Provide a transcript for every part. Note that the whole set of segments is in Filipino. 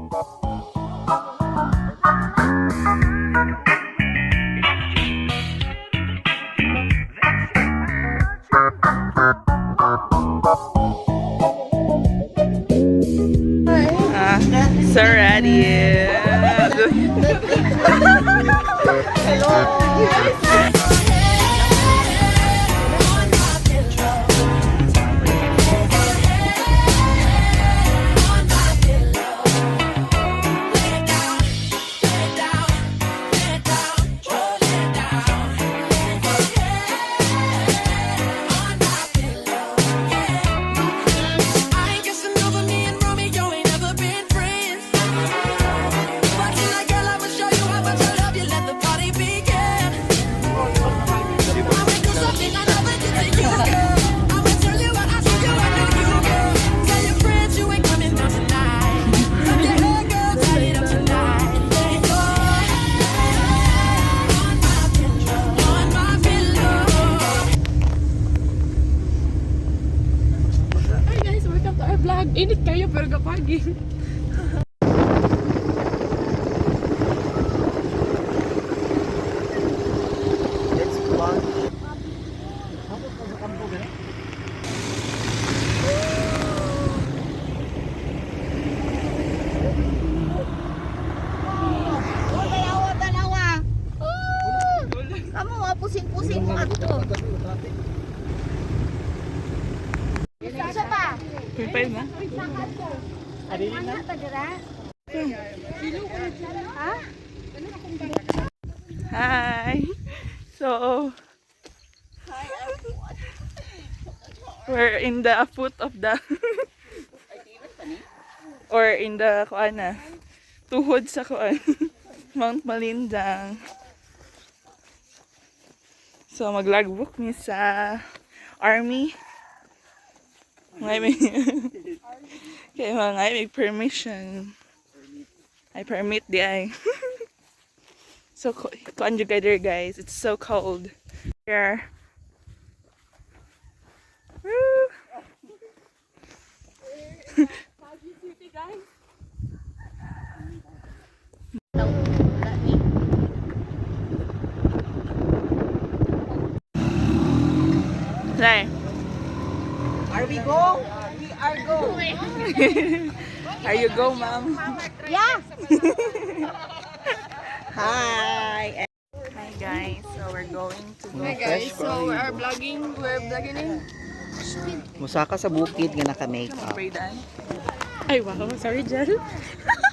So ready. Init kayo pero gapagi. Kamu nga pusing-pusing mo ato. Isa pa. Pipay na. Ha? Hi. So we're in the foot of the or in the kuan na tuhod sa kuan Mount Malindang. So mag-logbook mi sa army. Ngay may kaya mga may permission. I permit di ay. So kuan together guys. It's so cold here. Woo! Lai. Are we go? We are go. Are you go, ma'am? Yeah. Hi. Hi guys. So we're going to go. Hi guys, so we are vlogging. We're vlogging. Musaka sa bukid nga naka-make up. Braydan. Ay wow, sorry Jel.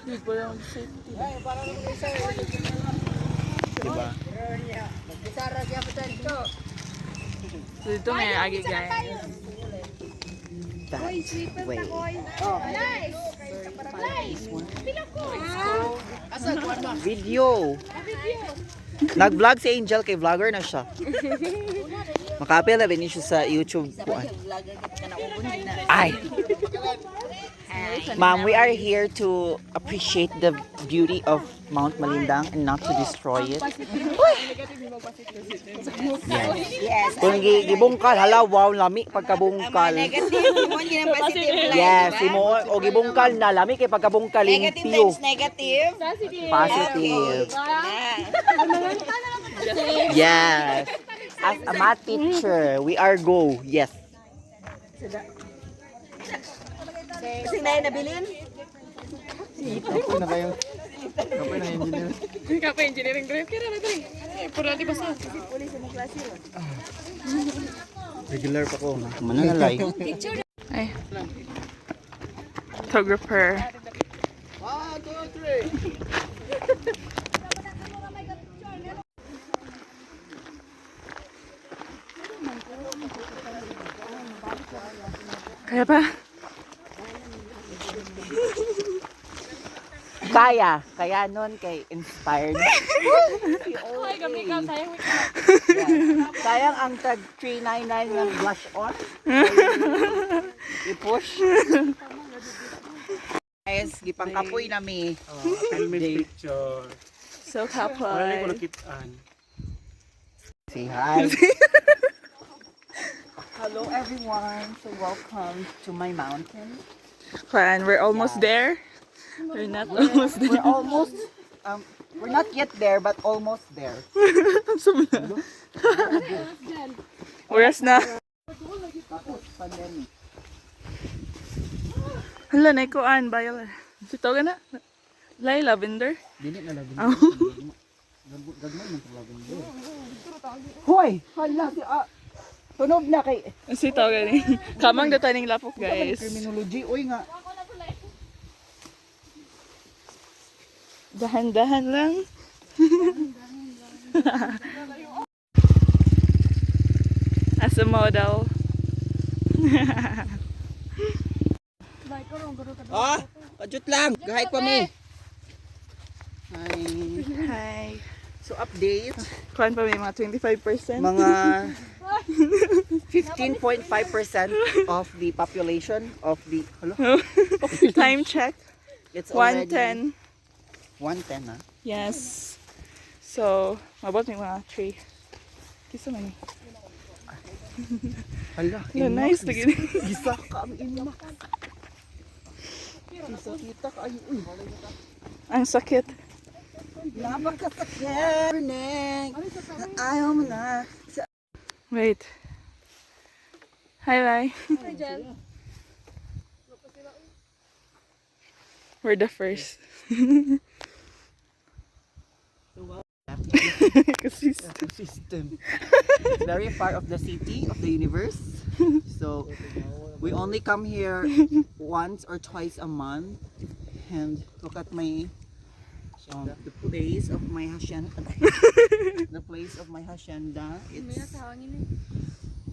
Hindi po lang safety. Diba? So dito may agi guys. That way. Video. Nag-vlog si Angel kay vlogger na siya. Makapil na din siya sa YouTube. Ay. Ma'am, we are here to appreciate the beauty of Mount Malindang and not to destroy it. Yes. Kung gibungkal, hala, wow, lami pagkabungkal. Yes, imo o gibungkal na lami kay pagkabungkal limpyo. Negative. Positive. Yes. As a math teacher, we are go. Yes. Kasi na nabilin? Kapoy na kayo. Kapoy na engineer. Kapa engineering grade kira na dre. Eh pura di basa. Regular pa ko. Mananalay. Ay. Photographer. 1, 2, 3. Kaya pa? Kaya nun kay inspired. Ay kami ka sayang week. Sayang ang tag 399 ng blush on. I-push. Guys, gipangkapoy nami. Helmet picture. So Wala ko kapoy. nakitaan. Say hi. Hello everyone. So welcome to my mountain. Kuan, we're almost there. We're not almost We're there. almost, we're not yet there, but almost there. Oras na. Pandemic. Hala, naikuan. Bayal. Sito ka na. Lay, lavender. Dili na labi. Oh. Gagmay man lavender. Hoy! Hala, tunog na kay Sito ka ni. Kamang dito ning lapok, guys. criminology. Uy nga. Dahan-dahan lang. As a model. Kajut lang. Gahay pa mi. Hi. Hi. So update, Kuan pa may mga 25%. mga 15.5% of the population of the Time check. it's already 110. 110 na. Yes. So, mabot may mga 3. Kisa man. Hala, No, nice to get. Gisa ka ang inmak. Gisa kita ka ayo uy. Ang sakit. Napakasakit. Ayaw mo na. Wait. Hi, Lai. We're the first. System. It's very far of the city, of the universe. So we only come here once or twice a month. And look at my the place of my hacienda. The place of my hacienda.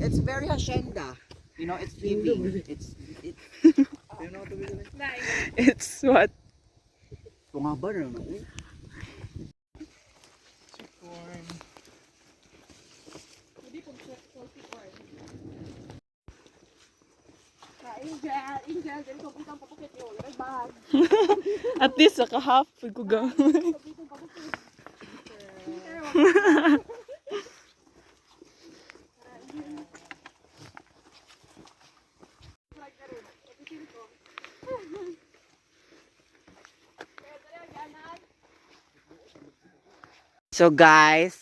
It's very hacienda. You know, it's living. It's It's what? tungaba na no. At least naka-half pag ko ga. So guys,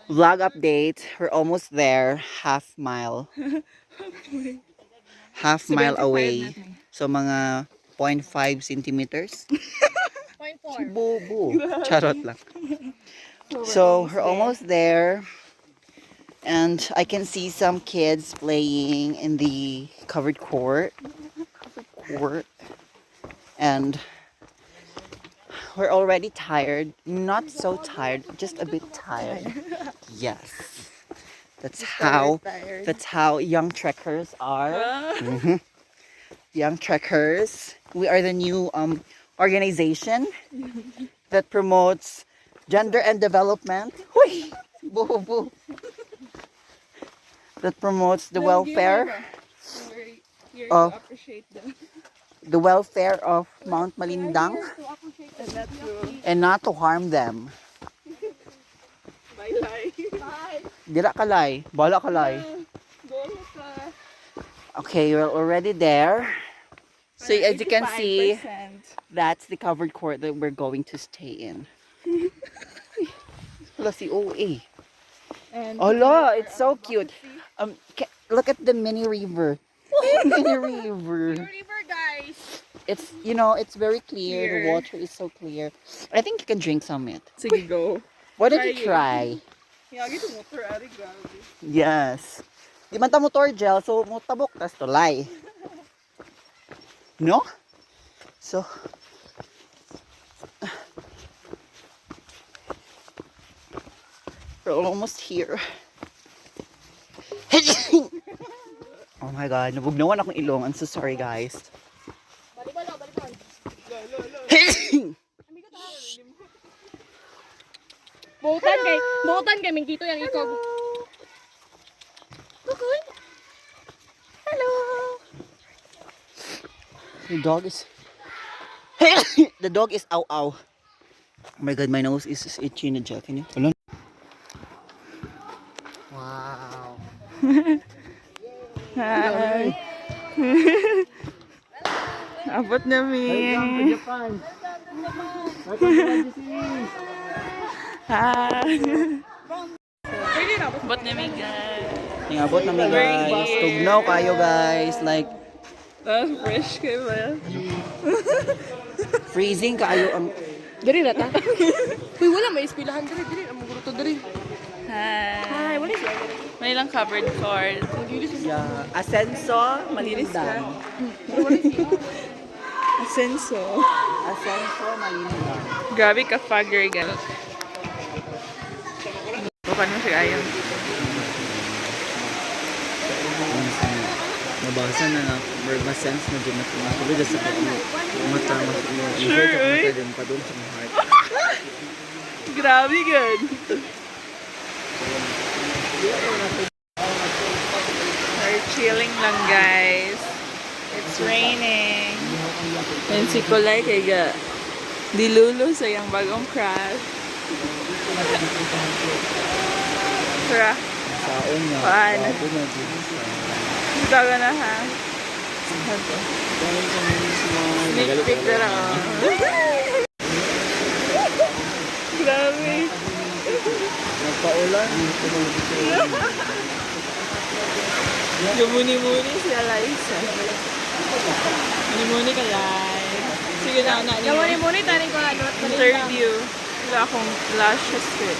vlog update. We're almost there. Half mile. Half mile 75 away. na. So mga 0.5 centimeters. 0.4. Bubu. Charot lang. So we're almost there. And I can see some kids playing in the covered court. And we're already tired. Not so tired, just a bit tired. Yes. That's how young trekkers are. Mhm. Young trekkers. We are the new organization that promotes gender and development. Hui! Boo boo. That promotes the welfare of the welfare of Mount Malindang and not to harm them. Dila kalay, bala kalay. Okay, we're already there. So as you can see, 85%. that's the covered court that we're going to stay in. Hala si OA. And Hala, it's so cute. Look at the mini river. Mini river. River, guys. It's, you know, it's very clear. The water is so clear. I think you can drink some of it. sige, go. Why don't Try you it. try? Yagi to motor, ari, grabe. Yes. Di man ta motor gel, so mutabok tas tulay. No? So we're almost here. Oh my god, nabugnawan akong ilong. I'm so sorry, guys. Buutan kay Ming dito yang ikaw. The dog is the dog is ow ow. Oh my god, my nose is itchy na dyan. Can you? Hold on. Wow. Hi. Abot namin. Japan. Hi. Abot namin guys. Ingabot namin guys. Tugnaw kayo guys. Like, Tapos fresh kayo ba? freezing kayo ang... Dari na ta. Uy, wala may ispilahan dari. Dili ang guruto dari. Hi. Ay, wala siya. May lang covered court. Yeah. Asenso, Malindang. Asenso. Asenso, Malindang. Grabe ka fagger guys. Bukan mo siya ayon. Mabasa na na, mas sense na dyan na kumatuloy sa mata, Sure, uy. dyan pa doon sa mga heart. Grabe good. We're chilling lang guys. It's raining. And si Kulay kay ga dilulo sa iyang bagong crush. Tara, Saon nga. Paan? Bago na dyan. kita ka na ha. Sneak peek na lang oh. Grabe. Nagpaulan. Lumuni-muni si Eliza. Muni-muni ka live. Sige na, Muni tani ko ano. interview. Wala akong lashes eh.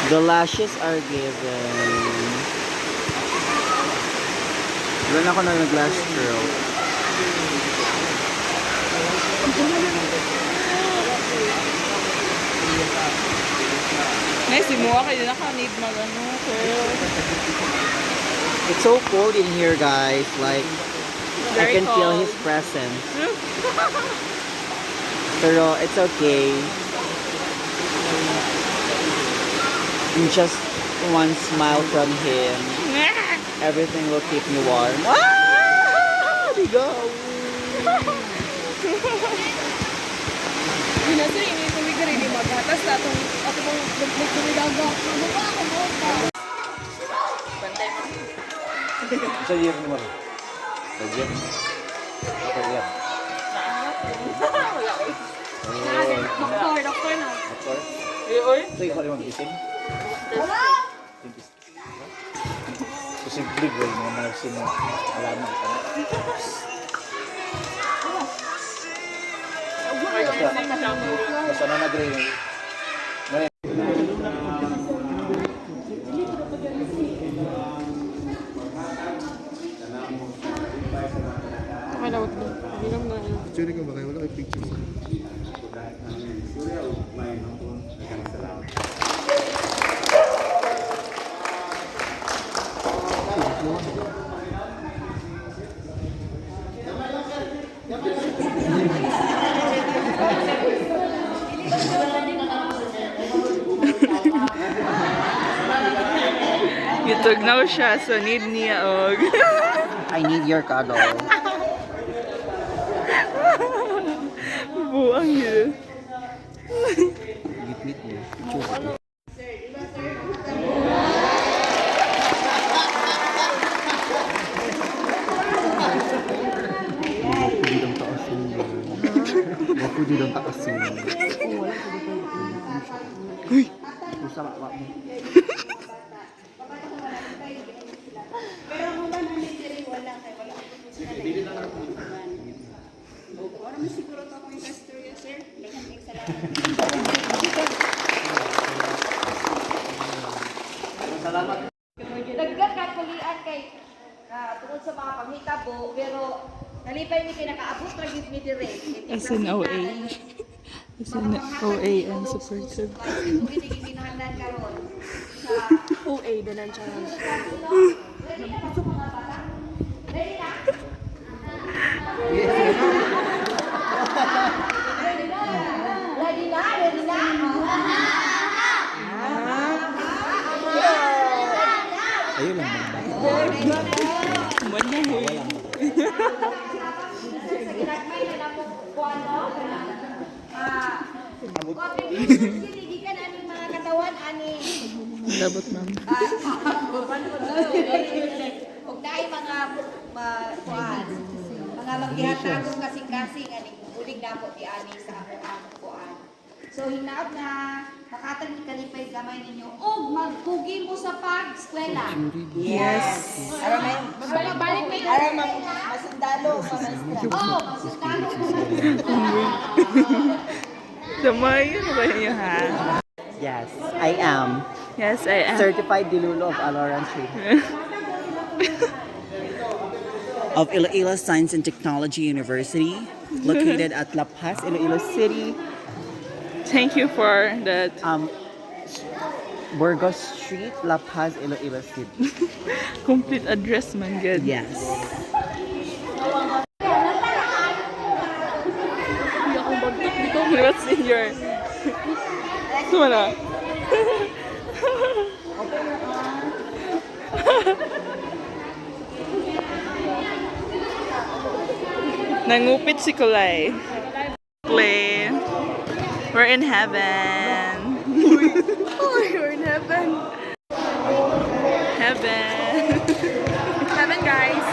The lashes are given. Wala na ako na nag-lash curl. Nice, si Mua kayo naka-need mag-ano. It's so cold in here, guys. Like, Very I can feel cold. his presence. Pero it's okay. And just one smile from him, everything will keep me warm. Ah! There you go. Ginasay ini tubig diri ni maghatas sa atong nagtumidaga. Ano ba ako mo? Sa year mo. Sa year. Sa year. Doktor na. Oy, Ito yung kalimang gising. Posible ba yung mga nursing na alam mo ito? Basta na nag-ring. Okay na wala. Bilang na. Actually ka ba kayo? Wala kayo pictures. gitugnaw siya, so need niya og. I need your cuddle. Buang yun. Git-git mo. Ako di dong taasin. Uy! Usa ba mo? Nagkakakulian kay tungkol sa mga panghitabo, pero nalipay ni pinakaabot ra gid mi dire. As in OA. As in OA and supportive. Ginahandan karon. OA danan siya. Ready na, ready na. Ayun lang mga bata. Wala ho. Sa ginagmay na namo kuan no. Gigikan ani mga katawan ani. Labot ma'am. mga kuan, mga maghihatagong kasing-kasing aning ulig na po di ani sa ang kuan. So hinaot na makatag ni kalipay gamay ninyo og magpugi mo sa pag-eskwela. Yes. Ara may balik may ara masundalo pa maestra. Oh, masundalo pa maestra. Damay, ano ba yun ha? Yes, I am. Yes, I am. Certified Dilulo of Aloran Tree. Of Iloilo Science and Technology University, located at La Paz, Iloilo City, Thank you for that. Burgos Street, La Paz, Iloilo City. Complete address man, good. Yes. What's in your... Sumala. Nangupit si Kulay. Play. We're in heaven. We're in heaven. Heaven. Heaven, guys.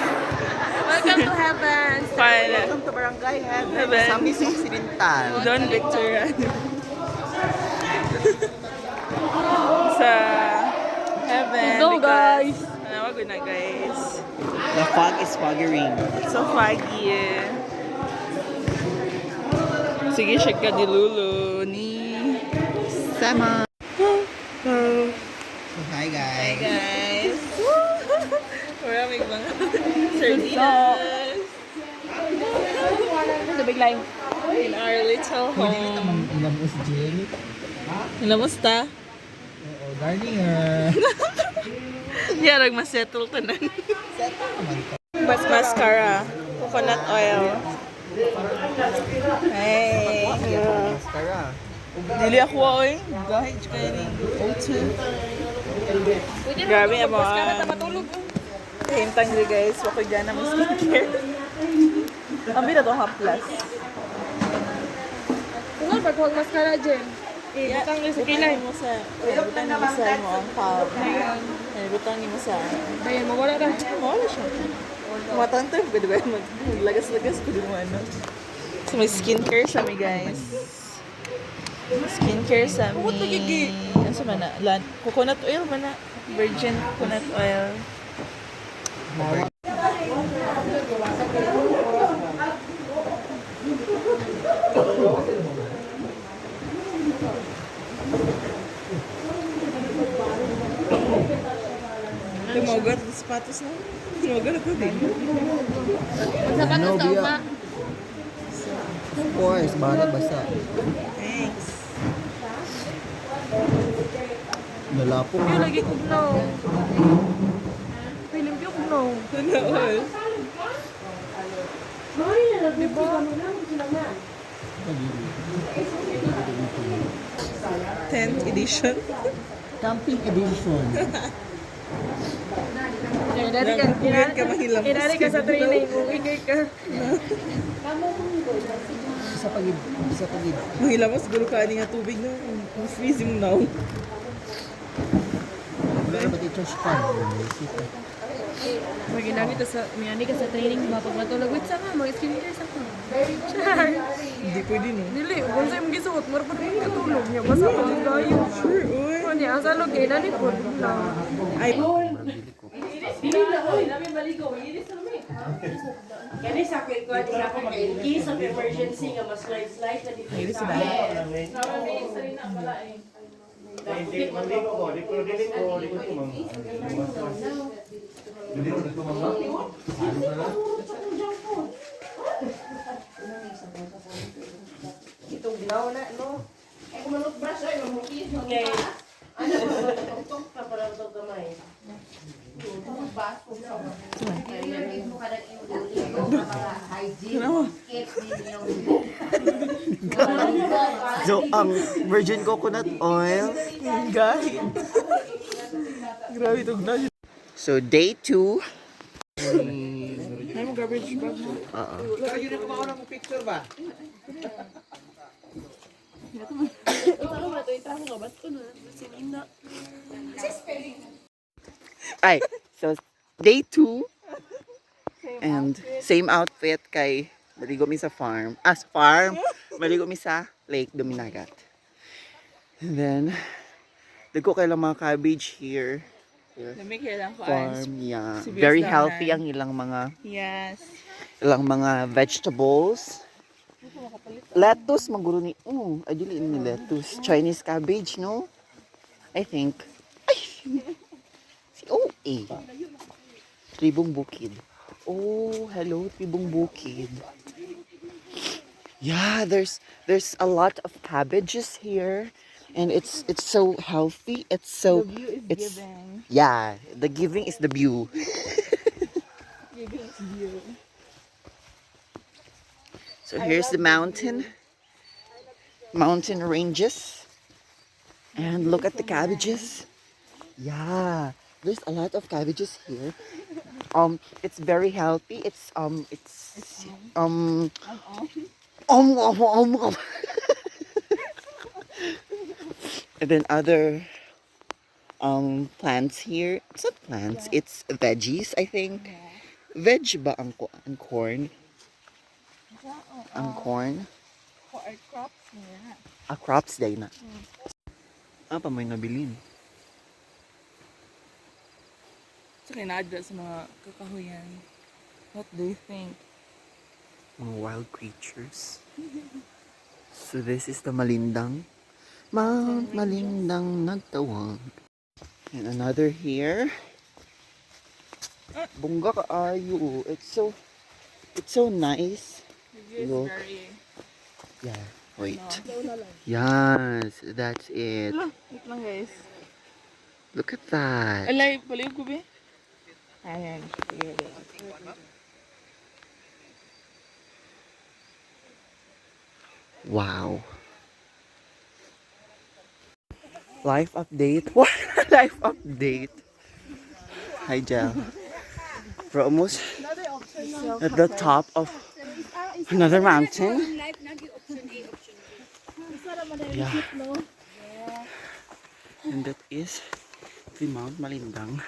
Welcome to heaven. Fine. Welcome to Barangay Heaven, Heaven. Samis Occidental. Don Victor. Sa heaven. Go, because- guys. Wag na, guys. The fog is foggering. So foggy eh. Sige, check ka di Lulu ni... Sama. Oh. Hi Hi guys. guys! Maraming mga sardinas Big line. in our little home. Ilamos Jill. Namusta? Oo, Garnier. Yarag masettle tanan. Mas mascara. Coconut oil. Hey! Mascara. Dili ako oy. Gahit kayo ni O2. Grabe ang mga... Hintang di guys. Wako dyan na mo skincare. Ang bina to haplas. Kung ano, pagkuhag mascara dyan. Butang ni sa kilay mo sa... Butang ni mo sa mo ang palm. Butang ni mo sa... Ayan, mawala na. Wala siya. Matantang pwede ba yung maglagas-lagas pwede mo ano. So may skincare siya may guys. Skincare sa mi... Ano sa mana? Coconut oil mana? Virgin coconut oil. Tumogot ang sapatos na. Tumogot ako din. Magsapatos ka, Biya. uma. Of course, bahala basa. Thanks. Nalapong. Yung lagi kugnaw. Film yung kugnaw. Ano all? Diba? 10th edition. Camping edition. Nagpugan ka mahilam. Inari ka sa training. Uwigay ka. Isa pagid. Isa pagid. Mahilamos, siguro ka nga tubig na. Ang freezing now. Wala ba dito sa pan? Maginani ka sa, minani ka sa training, diba? Pag matulog, wait sa ka, mag-skincare sa ka. Char. Hindi pwede no. Dili, kung sa'yo mong gisuot, marapot mo katulog niya. Basta ko din kayo. Sure, uy. Kung niya, sa log, inani po. Na. Ay, Kani sa kwekwa di ako in case of emergency nga mas slide na dito. hindi sila. Itong ginaw na no. Ay kumanok brush ay mamukis ngay. Ano ba tok pa para to gamay. So, ang virgin coconut oil. Gahit. Grabe itong na. So, day 2. Ay mo garbage bag mo. Ay, so, day 2. And same outfit kay maligo mi sa farm. As farm, maligo mi sa Lake Duminagat. And then, dagko kay lang mga cabbage here. Lamig kailan ko. Farm, yeah. Sibuyas Very daw healthy na. ang Yes. ilang mga vegetables. Lettuce, maguro ni, adili ni lettuce. Chinese cabbage, no? I think. Ay! Si OA. Tribong Bukid. Oh, hello, Tribong Bukid. Yeah, there's a lot of cabbages here. And it's so healthy. It's so The view is it's giving. yeah, the giving is the view. Giving is view. So here's the mountain ranges. And look at the cabbages. Yeah, there's a lot of cabbages here. It's very healthy. It's and then other plants here. It's not plants, it's veggies, I think. Veg ba ang corn? Ang corn? For our crops nila. Crops day na. Pa may nabilin. So kinadra sa mga kakahuyan. What do you think? Mga wild creatures. So this is the Malindang. Mount Malindang nagtawag. And another here. Bungga kaayo. It's so nice. The view is Look. very... Yeah, wait. Yes, that's it. Wait lang guys. Look at that. Alay, paliw ko ba? Ayan. Wow. Life update. What? Life update. Hi, Jel. We're almost at the top of another mountain. Yeah. And that is the Mount Malindang.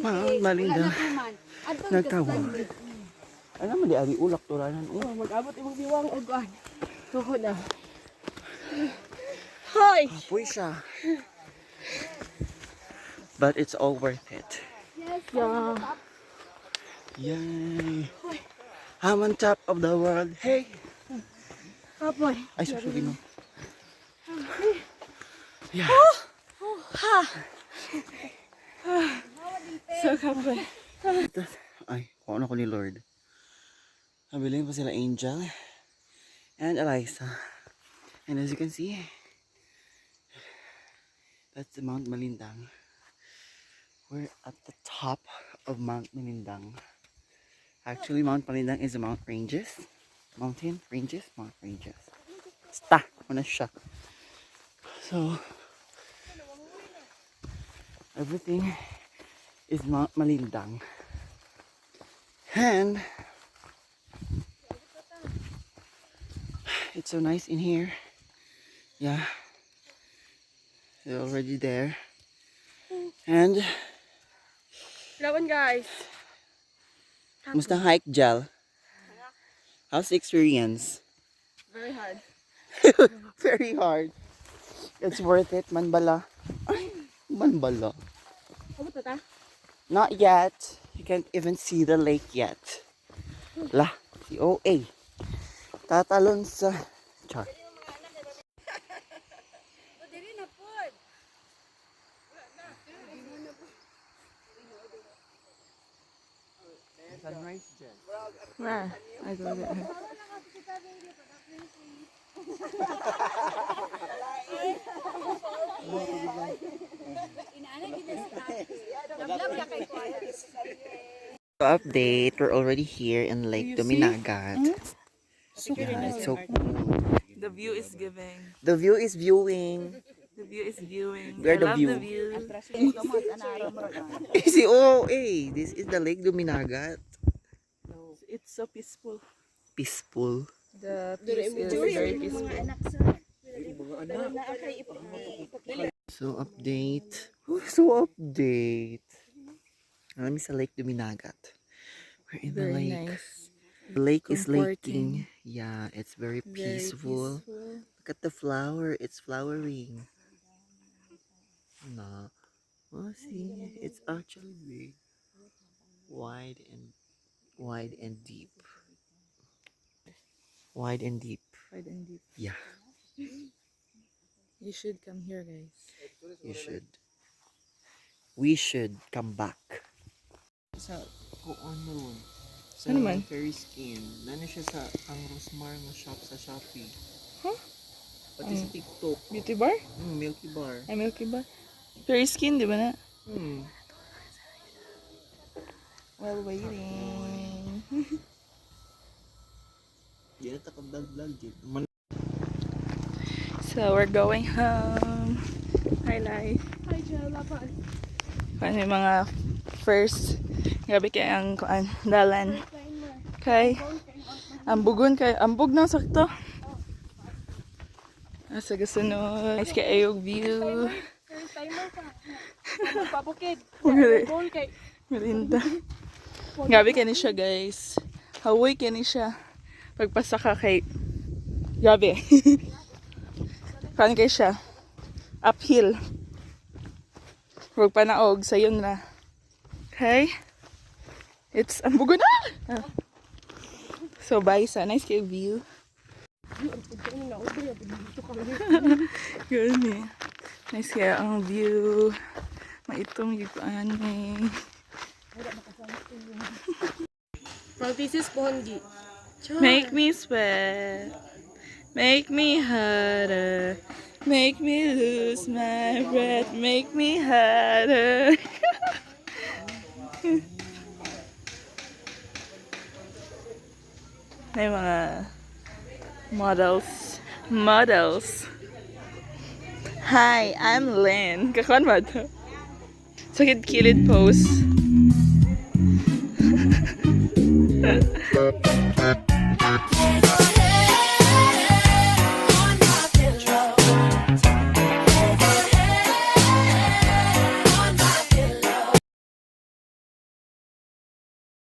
Mount Malindang. Nagtawag. Ano man di ari ulak turanan. Mag-abot imong biwang og kuan. Tuhod na. Apoy siya. But it's all worth it. Yeah. Yay! I'm on top of the world. Hey! Apoy. Ay, sorry no. Yeah. So kapoy. Ay, kuha na ko ni Lord. Nabiling pa sila Angel and Eliza. And as you can see, that's the Mount Malindang. We're at the top of Mount Malindang. Actually, Mount Malindang is the mountain ranges. Mountain ranges? Mount ranges. Sta! Ano siya? So, everything is Mount Malindang. And it's so nice in here. Yeah. They're already there. And Lawan guys. musta hike, Jel? How's the experience? Very hard. Very hard. It's worth it, manbala. Ay, manbala. Abot na ta? Not yet. You can't even see the lake yet. La, si OA. Tatalon sa... Char. Sunrise dyan. Where? I go there. So update, we're already here in Lake Duminagat. Yeah, it's so cool. The view is giving. The view is viewing. The view is viewing. Where I the love view? the view. Si OA, this is the Lake Duminagat. It's so peaceful. Peaceful. The peace is very peaceful. So update. So update. Alam sa Lake Duminagat. We're in the Very lake. nice. The lake is Comforting. laking. Yeah, it's very Very peaceful. peaceful. Look at the flower. It's flowering. No. Oh, see, it's actually big. Wide and deep. Wide and deep. Wide and deep. Yeah, You should come here, guys. you should. We should come back. Sa ko ano sa Ano man? Fairy Skin. Nano siya sa ang Rosmar mo shop sa Shopee. Huh? Pati sa TikTok. Beauty bar? Milky Bar. Ay, Milky Bar. Fairy skin, di ba na? Hmm. While waiting. Di na takablag-vlog dito. So, we're going home. Hi, Lai. Ay, Jella pa. Kung ano yung mga first. Grabe kaya ang kuan, dalan. Kay, ambugon kay, ambog na sakto. Asa gasunod. Nice kay ayog view. First timer pa. Magpapukid. Gali. Goal kay. Malinda. Grabe kani siya, guys. Hawoy kani siya. Pagpasa ka kay, grabe. Kani kay siya. Uphill. Huwag pa naog, sayon na. Okay? It's, ambugo na! Ah. So, bye sa nice kay view. Yun eh. Nice kaya ang view. Maitong yung ano eh. Practices pohon, G. Make me sweat. Make me harder. Make me lose my breath. Make me harder. May mga models. Models. Hi, I'm Lynn. Kakuan ba ito? Sakit kilid pose.